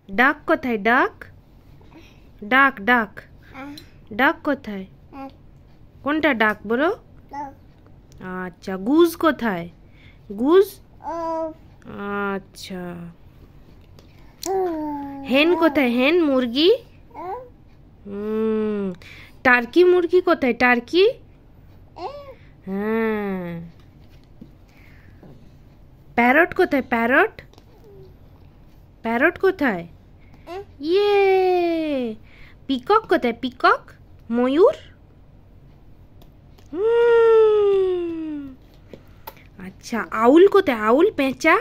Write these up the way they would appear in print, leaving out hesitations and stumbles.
ডাক কোথায়? ডাক ডাক ডাক ডাক কোথায়? কোনটা ডাক বলো? আচ্ছা, গুজ কোথায়? গুজ। আচ্ছা, হেন কোথায়? হেন মুরগি। টার্কি মুরগি কোথায়? টার্কি। হ্যাঁ। প্যারট কোথায়? প্যারট। প্যারট কোথায়? ইয়ে। পিকক কোথায়? পিকক। ময়ূর। আচ্ছা, আউল কোথায়? আউল। পেঁচা।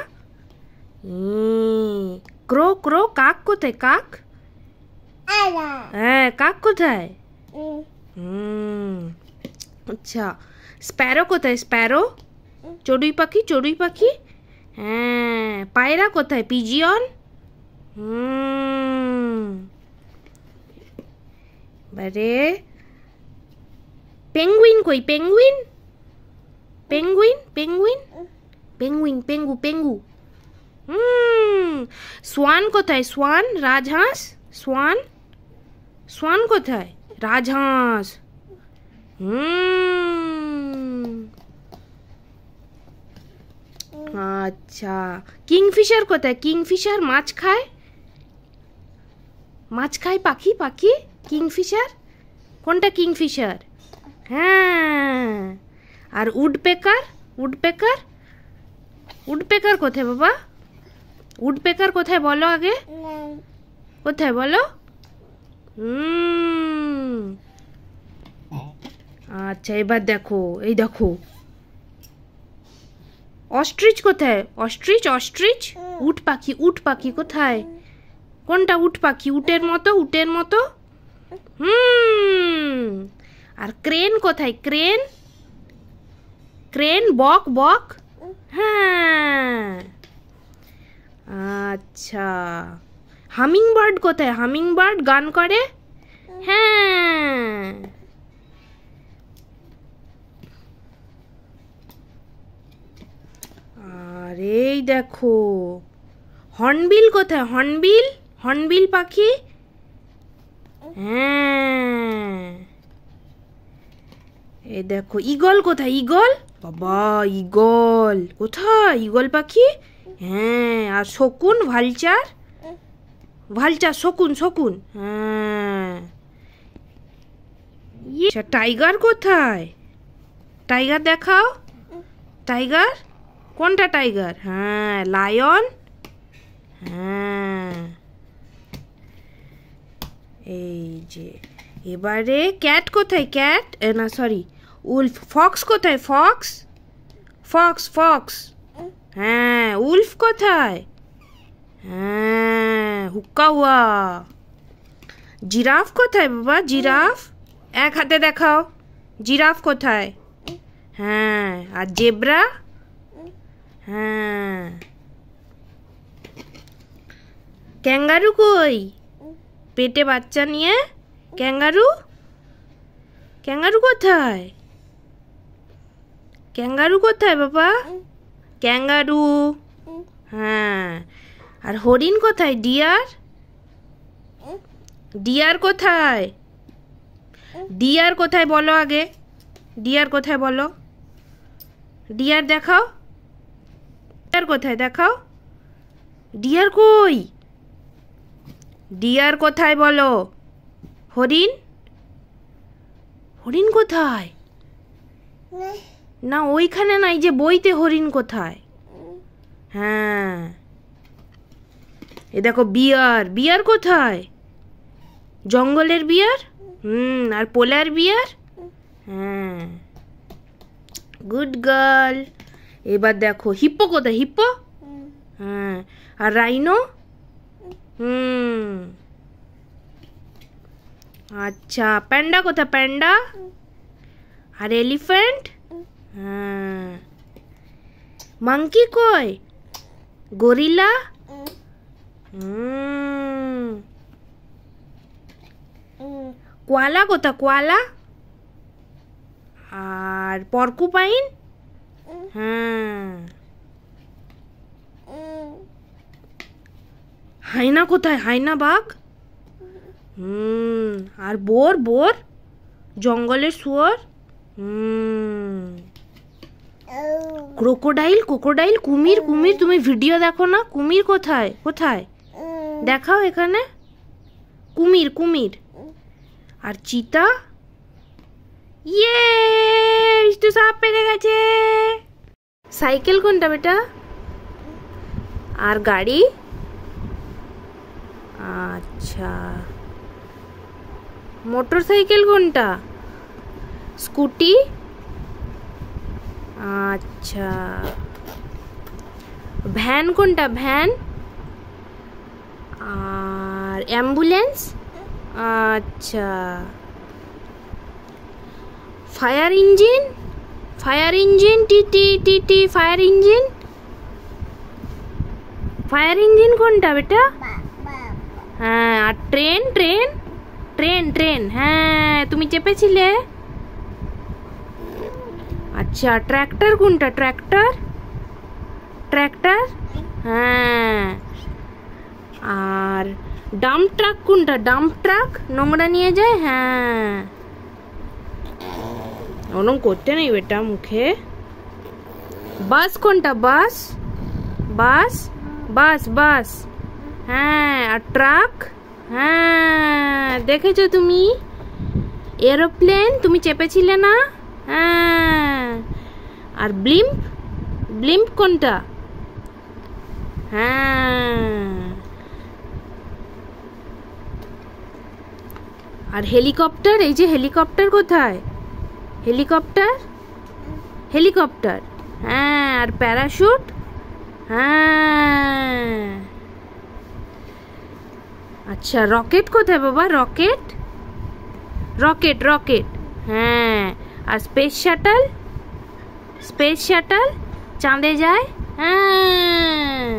ক্রো ক্রো। কাক কোথায়? কাক। হ্যাঁ, কাক কোথায়? আচ্ছা, স্প্যারো কোথায়? স্প্যারো। চড়ুই পাখি। চড়ুই পাখি। হ্যাঁ। পায়রা কোথায়? পিজিয়ন। বারে পেঙ্গুইন কই? পেঙ্গুইন। পেঙ্গুইন পেঙ্গুইন পেঙ্গুইন পেঙ্গু পেঙ্গু। সোয়ান কোথায়? সোয়ান। রাজহাঁস। সোয়ান। সোয়ান কোথায়? রাজহাঁস। আচ্ছা, কিংফিশার কোথায়? কিংফিশার। মাছ খায়। মাছ খায় পাখি। পাখি। কিংফিশার। কোনটা কিংফিশার? হ্যাঁ। আর উডপেকার। উডপেকার। উডপেকার কোথায় বাবা? উডপেকার কোথায় বলো আগে? কোথায় বলো? আচ্ছা, এবার দেখো, এই দেখো, অস্ট্রিচ কোথায়? অস্ট্রিচ। অস্ট্রিচ। উট পাখি। উট পাখি কোথায়? কোনটা উট পাখি? উটের মতো। উটের মতো। আর ক্রেন কোথায়? ক্রেন। ক্রেন। বক। বক। হ্যাঁ। আচ্ছা, হামিং বার্ড কোথায়? হামিং বার্ড গান করে। হ্যাঁ। আর এই দেখো, হর্নবিল কোথায়? হর্নবিল। হর্নবিল পাখি। হ্যাঁ। এই দেখো, ঈগল কোথায়? ঈগল। বাবা, ঈগল কোথায়? ঈগল পাখি। হ্যাঁ। আর শকুন। ভালচার। ভালচার। শকুন। শকুন। হ্যাঁ। টাইগার কোথায়? টাইগার দেখাও। টাইগার। কোনটা টাইগার? হ্যাঁ, লায়ন। হ্যাঁ। এই যে, এবারে ক্যাট কোথায়? ক্যাট। না, সরি, উলফ। ফক্স কোথায়? ফক্স। ফক্স। ফক্স। হ্যাঁ। উলফ কোথায়? হ্যাঁ, হুক্কাওয়া। জিরাফ কোথায় বাবা? জিরাফ। এক হাতে দেখাও। জিরাফ কোথায়? হ্যাঁ। আর জেব্রা। হ্যাঁ। ক্যাঙ্গারু কই? পেটে বাচ্চা নিয়ে। ক্যাঙ্গারু। ক্যাঙ্গারু কোথায়? ক্যাঙ্গারু কোথায় বাবা? ক্যাঙ্গারু। হ্যাঁ। আর হরিণ কোথায়? ডিয়ার। ডিয়ার কোথায়? ডিয়ার কোথায় বলো আগে? ডিয়ার কোথায় বলো? ডিয়ার দেখাও। ডিয়ার কোথায়? দেখাও। ডিয়ার কই? ডিয়ার কোথায় বলো? হরিণ। হরিণ কোথায়? না, ওইখানে নাই, যে বইতে হরিণ কোথায়। হ্যাঁ। এ দেখো, বিয়ার। বিয়ার কোথায়? জঙ্গলের বিয়ার। আর পোলার বিয়ার। হ্যাঁ, গুড গার্ল। এবার দেখো, হিপ্পো কোথায়? হিপ্পো। হ্যাঁ। আর রাইনো। আচ্ছা, প্যান্ডা কোথায়? প্যান্ডা। আর এলিফ্যান্ট। হ্যাঁ। মাংকি কই? গরিলা। কোয়ালা কোথায়? কোয়ালা। আর পর্কুপাইন। হ্যাঁ। হায়না কোথায়? হায়না বাঘ। আর বোর বোর, জঙ্গলের শুয়োর। ক্রোকোডাইল ক্রোকোডাইল, কুমির কুমির। তুমি ভিডিও দেখো না? কুমির কোথায়? কোথায় দেখাও এখানে। কুমির কুমির। আর চিতা। ইয়ে, বিষ্টু সাপ পেরে গেছে। সাইকেল কোনটা বেটা? আর গাড়ি? আচ্ছা, মোটর সাইকেল কোনটা? স্কুটি। আচ্ছা, ভ্যান কোনটা? ভ্যান। আর অ্যাম্বুলেন্স। আচ্ছা, fire engine. Fire engine, TT TT, fire engine. Fire engine কোনটা বেটা? হ্যাঁ, আর ট্রেন ট্রেন ট্রেন ট্রেন। হ্যাঁ, তুমি চেপেছিলে। আচ্ছা, ট্র্যাক্টর কোনটা? Tractor tractor. হ্যাঁ, আর ডাম্প ট্রাক কোনটা? ডাম্প ট্রাক, নোংরা নিয়ে যায়। হ্যাঁ, ওরম করতে নেই বেটা মুখে। বাস কোনটা? বাস বাস বাস বাস। হ্যাঁ, আর ট্রাক। হ্যাঁ, দেখেছো তুমি। এরোপ্লেন তুমি চেপেছিলে না? হ্যাঁ, আর ব্লিম্প। ব্লিম্প কোনটা? হ্যাঁ, আর হেলিকপ্টার। এই যে হেলিকপ্টার কোথায়? Helicopter helicopter. হ্যাঁ, আর প্যারাশুট। হ্যাঁ, আচ্ছা, রকেট কোথায় বাবা? Rocket rocket rocket. হ্যাঁ, আর স্পেস শাটল। স্পেস শাটল চাঁদে যায়। হ্যাঁ,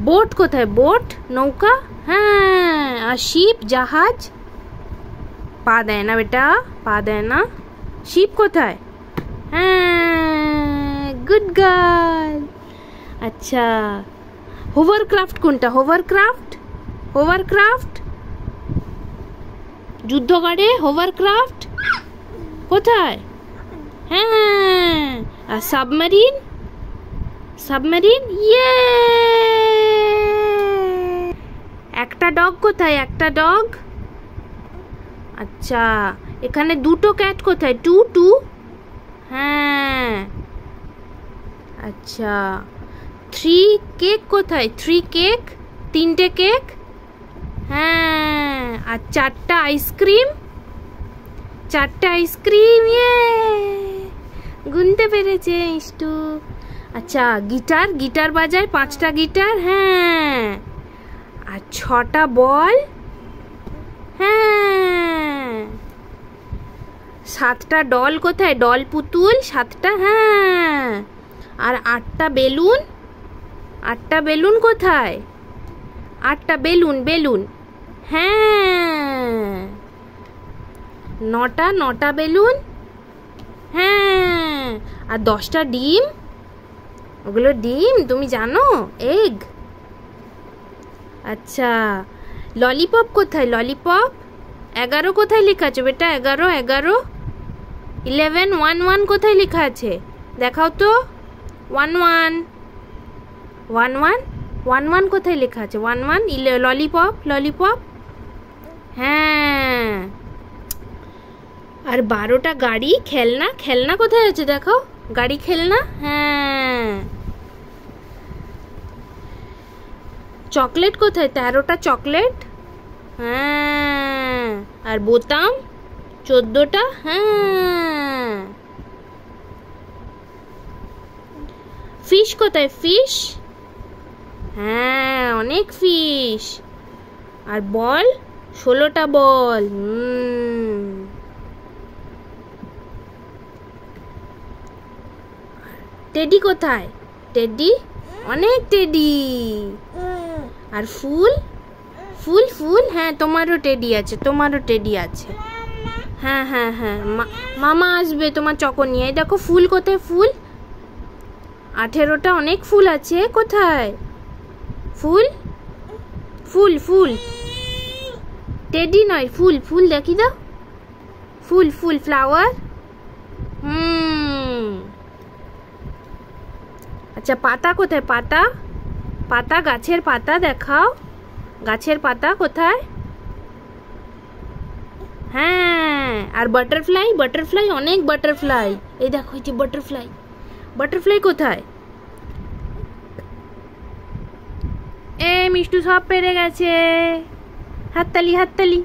বোট কোথায়? বোট, নৌকা। হ্যাঁ, আর শিপ, জাহাজ। পা দেয় না বেটা, পা দেয় না। শিপ কোথায়? হ্যাঁ, গুড গার্ল। আচ্ছা, হোভারক্রাফট কোনটা? Hovercraft hovercraft. যুদ্ধ করে হোভারক্রাফট কোথায়? হ্যাঁ, আর সাবমেরিন। সাবমেরিন। ইয়ে, একটা ডগ কোথায়? একটা ডগ। আচ্ছা, এখানে দুটো ক্যাট কোথায়? Two two. হ্যাঁ, আচ্ছা, থ্রি কেক কোথায়? থ্রি কেক, তিনটে কেক। হ্যাঁ, আর চারটা আইসক্রিম। চারটা আইসক্রিম। ইয়ে, গুনতে পেরেছে ইষ্টু। আচ্ছা, গিটার। গিটার বাজায়, 5টা গিটার। হ্যাঁ, আর 6টা বল। হ্যাঁ, 7টা ডল কোথায়? ডল পুতুল 7টা। হ্যাঁ, আর 8টা বেলুন। 8টা বেলুন কোথায়? 8টা বেলুন বেলুন। হ্যাঁ, 9টা বেলুন। হ্যাঁ, আর 10টা ডিম। ওগুলো ডিম, তুমি জানো? এগ। আচ্ছা, ললিপপ কোথায়? ললিপপ। 11 কোথায় লেখা আছে বেটা? 11 11। 11 1 1 কোথায় লেখা আছে? দেখাও তো। 1 1 1 1 1 1 কোথায় লেখা আছে? 1 1। Lollipop lollipop. হ্যাঁ, আর 12টা গাড়ি, খেলনা। খেলনা কোথায় আছে দেখাও? গাড়ি, খেলনা। হ্যাঁ, চকলেট কোথায়? 13টা চকলেট। হ্যাঁ, আর বোতাম 14টা। হ্যাঁ, ফিশ কোথায়? ফিশ। হ্যাঁ, অনেক ফিশ। আর বল 16টা বল। টেডি কোথায়? টেডি, অনেক টেডি। আর ফুল ফুল ফুল। হ্যাঁ, তোমারও টেডি আছে, তোমারও টেডি আছে। হ্যাঁ হ্যাঁ হ্যাঁ, মামা আসবে তোমার চকো নিয়ে। দেখো ফুল কোথায়? ফুল 18টা, অনেক ফুল আছে। কোথায়? ফুল ফুল ফুল টেডি নয় ফুল ফুল দেখি দাও ফুল ফুল ফ্লাওয়ার আচ্ছা পাতা কোথায় পাতা পাতা গাছের পাতা দেখাও গাছের পাতা কোথায় হ্যাঁ আর বাটারফ্লাই বাটারফ্লাই অনেক বাটারফ্লাই এই দেখো এই যে বাটারফ্লাই বাটারফ্লাই কোথায় এ মিষ্টু সব পেরে গেছে হাততালি হাততালি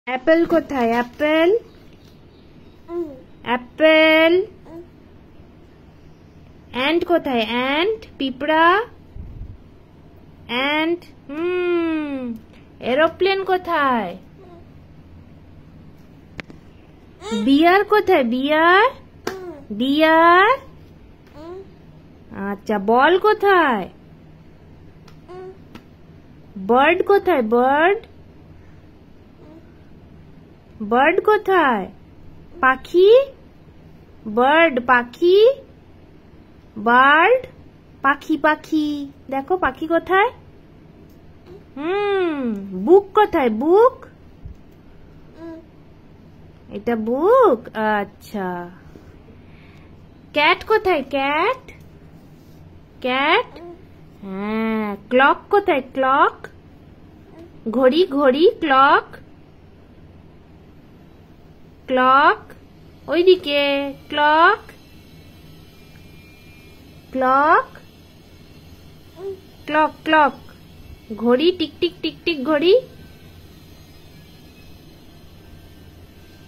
অ্যাপেল কোথায় অ্যাপেল অ্যাপেল অ্যান্ট কোথায় অ্যান্ট পিঁপড়া অ্যান্ট এরোপ্লেন কোথায় বিয়ার কোথায় বিয়ার বিয়ার আচ্ছা বল কোথায় বার্ড কোথায় বার্ড বার্ড কোথায় পাখি বার্ড পাখি বার্ড পাখি পাখি দেখো পাখি কোথায় বুক কোথায় বুক এটা বুক আচ্ছা ক্যাট কোথায় ক্যাট ক্যাট হ্যাঁ ক্লক কোথায় ক্লক ঘড়ি ঘড়ি ক্লক ক্লক ওইদিকে ক্লক ক্লক ক্লক ক্লক ঘড়ি টিক টিক টিক টিক ঘড়ি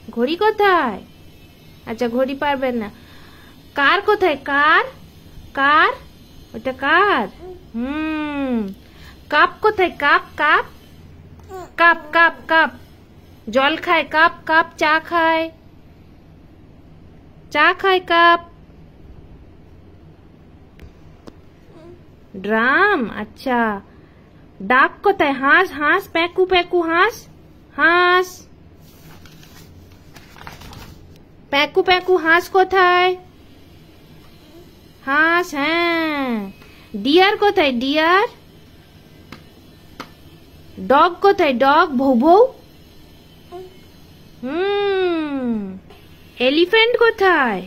ঘড়ি কোথায় আচ্ছা ঘড়ি পারবেন না কার কোথায় কার কার ওটা কার কাপ কোথায় cup cup cup cup cup জল খায় কাপ কাপ চা খায় কাপ ড্রাম আচ্ছা ডাক কোথায় হাঁস হাঁস প্যাকু প্যাকু হাঁস হাঁস প্যাকু প্যাকু হাঁস কোথায় হাঁস হ্যাঁ ডিয়ার কোথায় ডিয়ার ডগ কোথায় ডগ ভৌ ভৌ এলিফ্যান্ট কোথায়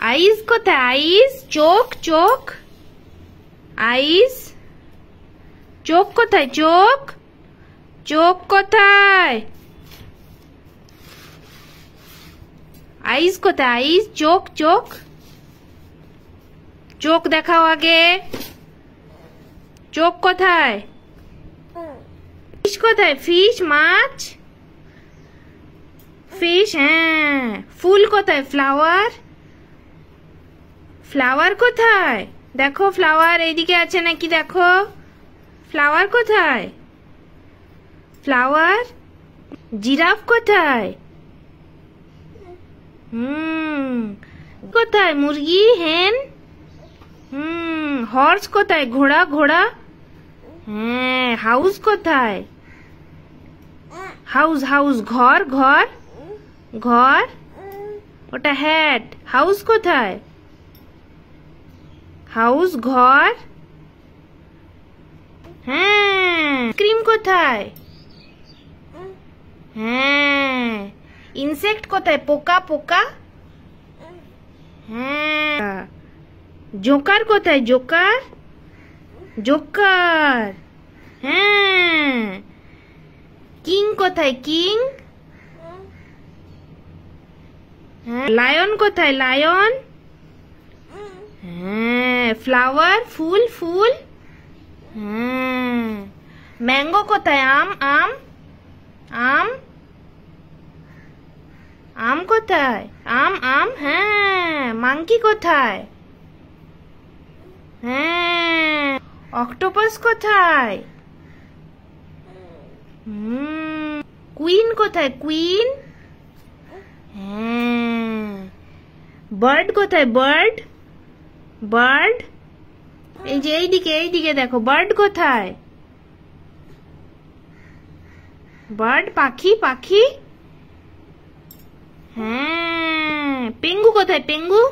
আইস কোথায় আইস চোখ চোখ আইস চোখ কোথায় চোখ চোখ কোথায় আইস কোথায় আইস চোখ চোখ চোখ দেখাও আগে চোখ কোথায় ফিশ কোথায় ফিশ মাছ ফিশ হ্যাঁ ফুল কোথায় ফ্লাওয়ার ফ্লাওয়ার কোথায় দেখো ফ্লাওয়ার এইদিকে আছে নাকি দেখো ফ্লাওয়ার কোথায় ফ্লাওয়ার জিরাফ কোথায় কোথায় মুরগি হেন হর্স কোথায় ঘোড়া ঘোড়া হ্যাঁ হাউস কোথায় হাউস হাউস ঘর ঘর ঘর ওটা হ্যাট হাউস কোথায় হাউস ঘর হ্যাঁ ক্রিম কোথায় হ্যাঁ ইনসেক্ট কোথায় পোকা পোকা হ্যাঁ জোকার কোথায় জোকার জোকার হ্যাঁ কিং কোথায় কিং হ্যাঁ লায়ন কোথায় লায়ন হ্যাঁ ফ্লাওয়ার ফুল ফুল হ্যাঁ ম্যাঙ্গো কোথায় আম আম আম আম কোথায় আম আম হ্যাঁ মাংকি কোথায় হ্যাঁ অক্টোপাস কোথায় কুইন কোথায় কুইন হ্যাঁ বার্ড কোথায় বার্ড বার্ড এই যে এইদিকে দেখো বার্ড কোথায় বার্ড পাখি পাখি হ্যাঁ পেঙ্গু কোথায় পেঙ্গু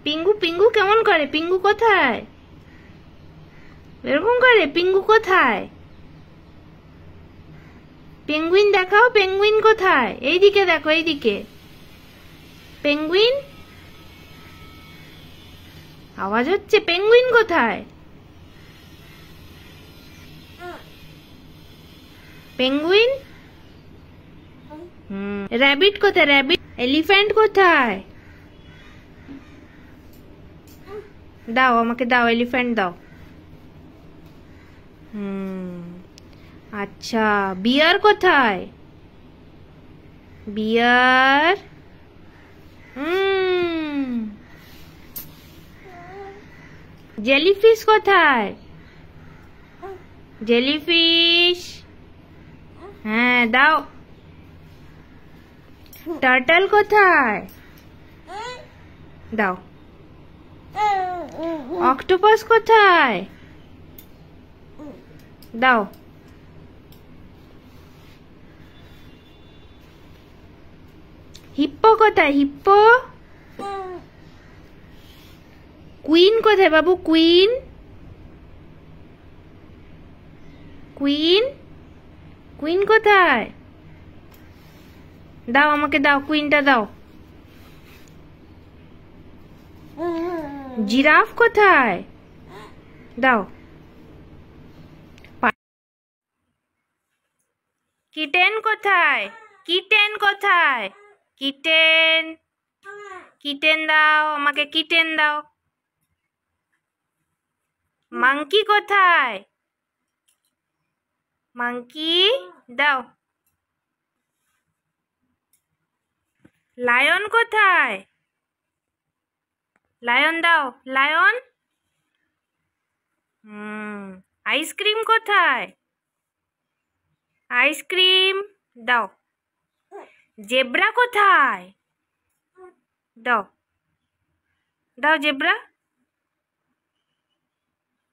পিঙ্গু পিঙ্গু কেমন করে? পিঙ্গু কোথায়? এরকম করে? পিঙ্গু কোথায়? পেঙ্গুইন দেখাও, পেঙ্গুইন কোথায়? এইদিকে দেখো, এইদিকে পেঙ্গুইন। আওয়াজ হচ্ছে, পেঙ্গুইন কোথায়? পেঙ্গুইন। র্যাবিট কোথায়? র্যাবিট। এলিফ্যান্ট কোথায়? দাও, আমাকে দাও, এলিফ্যান্ট দাও। আচ্ছা, বিয়ার কোথায়? বিয়ার। জেলিফিশ কোথায়? জেলিফিশ। হ্যাঁ, দাও। টার্টল কোথায়? দাও। অক্টোপাস কোথায়? দাও। হিপ্পো কোথায়? হিপ্পো। কুইন কোথায় বাবু? কুইন। কুইন। কুইন কোথায়? দাও, আমাকে দাও, কুইনটা দাও। জিরাফ কোথায়? দাও। কিটেন কোথায়? কিটেন কোথায়? কিটেন। কিটেন দাও, আমাকে কিটেন দাও। মাংকি কোথায়? মাংকি দাও। লায়ন কোথায়? লায়ন দাও, লায়ন। আইসক্রিম কোথায়? আইসক্রিম দাও। জেব্রা কোথায়? দাও। দাও জেব্রা,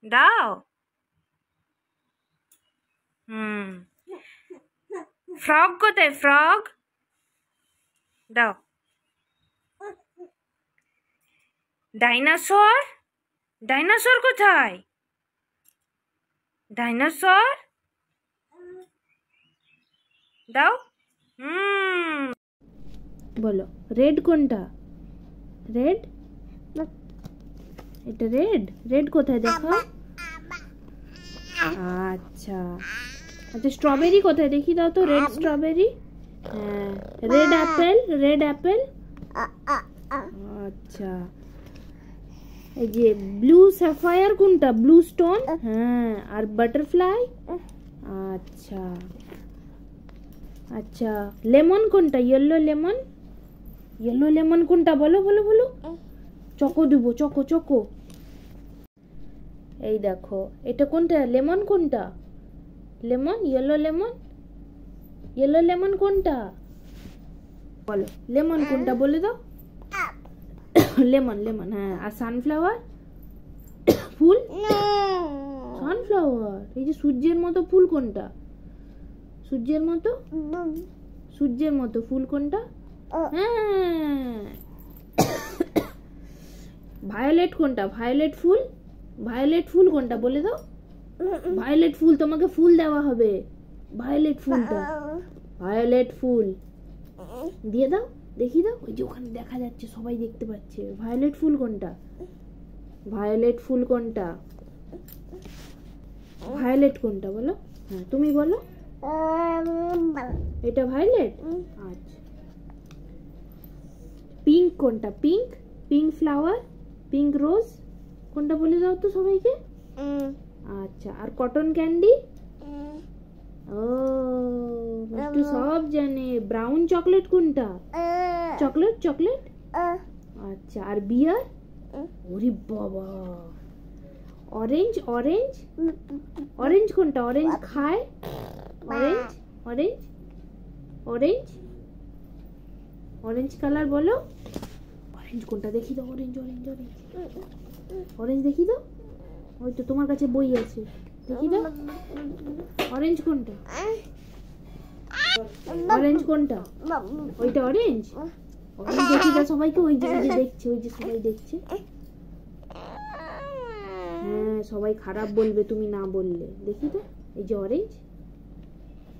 দাও। ফ্রগ কোথায়? ফ্রগ দাও। ডাইনোসর। ডাইনোসর কোথায়? ডাইনোসর দাও। বলো, রেড কোনটা? রেড। এটা রেড। রেড কোথায় দেখো? আচ্ছা আচ্ছা, স্ট্রবেরি কোথায় দেখি দাও তো। Red strawberry. হ্যাঁ, রেড অ্যাপেল। Red Apple. আচ্ছা, এই যে ব্লু স্যাফায়ার কোনটা? Blue stone. হ্যাঁ, আর বাটারফ্লাই। আচ্ছা আচ্ছা, লেমন কোনটা? Yellow lemon. ইয়েলো লেমন কোনটা? বলো বলো বলো। চকো দেবো, চকো চকো। এই দেখো, এটা কোনটা? লেমন কোনটা? Lemon. Yellow lemon. Yellow lemon কোনটা? বলো, লেমন কোনটা বলে দাও। Lemon lemon. হ্যাঁ, আর সানফ্লাওয়ার ফুল। সানফ্লাওয়ার। এই যে সূর্যের মতো ফুল কোনটা? সূর্যের মতো। সূর্যের মতো ফুল কোনটা? হ্যাঁ। ভায়োলেট কোনটা? ভায়োলেট ফুল। ভায়োলেট ফুল কোনটা বলে দাও। ভায়োলেট ফুল, তোমাকে ফুল দেওয়া হবে। ভায়োলেট ফুলটা। ভায়োলেট ফুল দিয়ে দাও, দেখি দাও। ওই যে ওখানে দেখা যাচ্ছে, সবাই দেখতে পাচ্ছে। ভায়োলেট ফুল কোনটা? ভায়োলেট ফুল কোনটা? ভায়োলেট কোনটা বলো। হ্যাঁ, তুমি বলো। এটা ভায়োলেট। আচ্ছা, পিঙ্ক কোনটা? পিঙ্ক। Pink flower. পিঙ্ক রোজ কোনটা বলে দাও তো সবাইকে। আচ্ছা, আর কটন ক্যান্ডি। ও, একটু সব জানে। ব্রাউন চকলেট কোনটা? Chocolate chocolate. আচ্ছা, আর বিয়ার। ওরে বাবা। অরেঞ্জ। অরেঞ্জ। অরেঞ্জ কোনটা? অরেঞ্জ খায়। Orange. Orange. Orange. Orange colour বলো। অরেঞ্জ কোনটা দেখি দাও। Orange orange orange. অরেঞ্জ দেখি দাও। ওই তো তোমার কাছে বই আছে, দেখি দাও। অরেঞ্জ কোনটা? অরেঞ্জ কোনটা? ওইটা অরেঞ্জ। অরেঞ্জ দেখি দাও সবাইকে, ওই যে দেখছে, ওই যে সবাই দেখছে। হ্যাঁ সবাই খারাপ বলবে তুমি না বললে। দেখি তো এই যে অরেঞ্জ।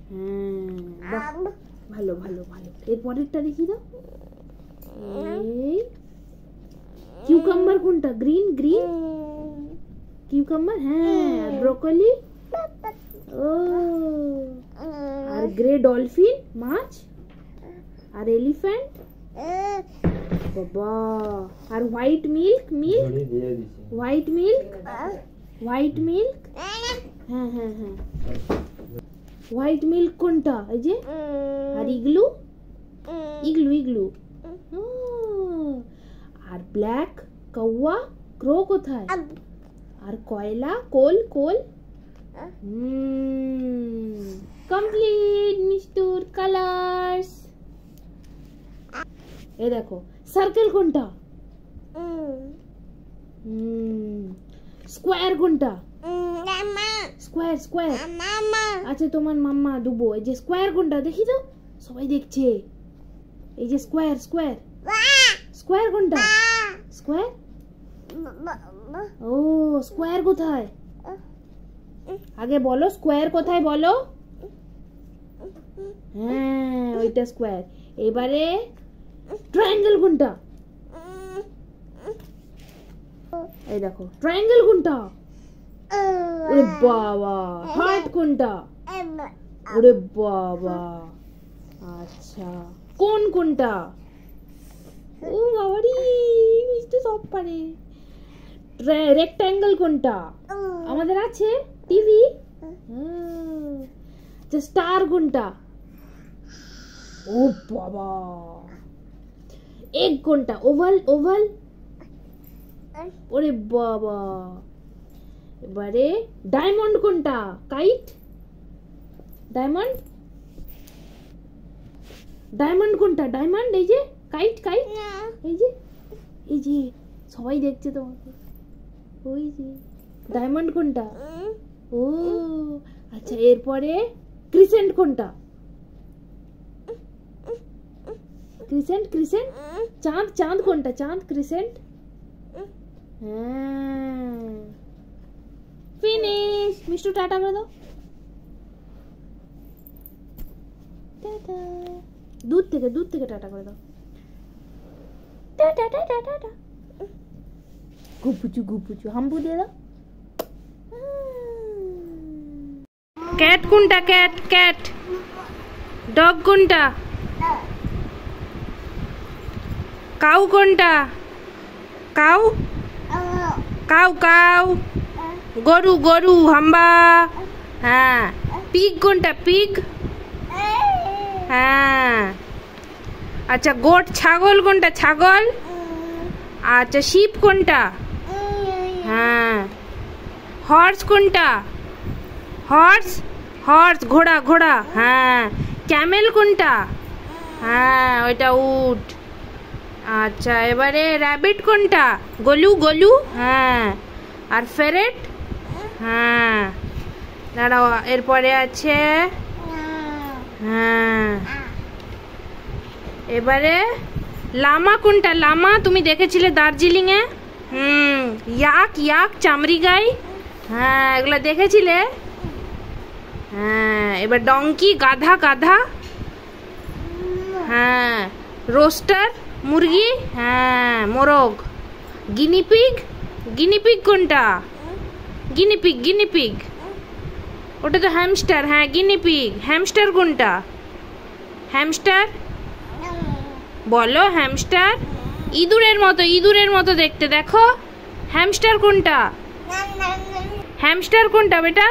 হ্যাঁ ভালো ভালো ভালো। এরপরেরটা দেখি দাও। এই কিউকাম্বার কোনটা? Green green cucumber. হ্যাঁ ব্রোকলি। ও আর গ্রে ডলফিন মাছ। আর এলিফ্যান্ট বাবা। আর white milk milk white milk white milk. হ্যাঁ হ্যাঁ হ্যাঁ হোয়াইট মিল্ক কোনটা? এই যে। আর ইগলু ইগলু ইগলু। আর ব্ল্যাক কাউয়া ক্রো কোথায়? আর কয়লা কোল কোল। Complete মিষ্টুর colours. এই দেখো সার্কেল কোনটা? স্কোয়ার কোনটা? Square square. আচ্ছা তোমার মাম্মা দুবো। এই যে স্কোয়ার কোনটা দেখি তো, সবাই দেখছে। এই যে স্কোয়ার স্কোয়ার। স্কোয়ার কোনটা? স্কোয়ার। ও স্কোয়ার কোথায়? আগে বলো স্কোয়ার কোথায় বলো। হ্যাঁ ওইটা স্কোয়ার। এবারে ট্রায়াঙ্গেল কোনটা? এই দেখো ট্রায়াঙ্গেল কোনটা? ওরে বাবা। হার্ট কোনটা? ওরে বাবা। আচ্ছা কোন কোনটা? ও বাবারি মিষ্টি সব পারে। রেক্ট্যাঙ্গেল কোনটা? আমাদের আছে টিভি। আচ্ছা স্টার কোনটা? ও বাবা। এগ কোনটা? Oval oval. ওরে বাবা। এবারে ডায়মন্ড কোনটা? কাইট। ডায়মন্ড ডায়মন্ড কোনটা? ডায়মন্ড। এই যে কাইট কাইট। এই যে এই যে সবাই দেখছে তোমাকে। ওই যে ডায়মন্ড কোনটা? ও আচ্ছা এরপরে ক্রিসেন্ট কোনটা? Crescent crescent. চাঁদ চাঁদ কোনটা? চাঁদ ক্রিসেন্ট। হ্যাঁ ফিনিশ। মিষ্টু টাটা করে দাও। টাটা। দূর থেকে টাটা করে দাও। টাটা টাটা টাটা। গুপুচু গুপুচু হাম্পু দিয়ে দাও। ক্যাট কোনটা? Cat cat. ডগ কোনটা? কাউ কোনটা? Cow cow cow. গরু গরু হাম্বা। হ্যাঁ পিগ কোনটা? পিগ। হ্যাঁ আচ্ছা গোট ছাগল কোনটা? ছাগল। আচ্ছা শিপ কোনটা? হ্যাঁ হর্স কোনটা? হর্স হর্স ঘোড়া ঘোড়া। হ্যাঁ ক্যামেল কোনটা? হ্যাঁ ওইটা উট। আচ্ছা এবারে র্যাবিট কোনটা? গলু গলু। হ্যাঁ আর ফেরেট। হ্যাঁ দাঁড়াও এরপরে আছে। হ্যাঁ এবারে লামা কোনটা? লামা তুমি দেখেছিলে দার্জিলিং এ। ইয়াক ইয়াক চামড়ি গাই। হ্যাঁ এগুলো দেখেছিলে। হ্যাঁ এবার ডঙ্কি গাধা গাধা। হ্যাঁ রোস্টার মুরগি। হ্যাঁ মোরগ। গিনিপিগ গিনিপিগ কোনটা? Guinea pig guinea pig. ওটা তো হ্যামস্টার। হ্যাঁ গিনিপিগ। হ্যামস্টার কোনটা? হ্যামস্টার বলো। হ্যামস্টার ইঁদুরের মতো দেখতে। দেখো হ্যামস্টার কোনটা? হ্যামস্টার কোনটা বেটা?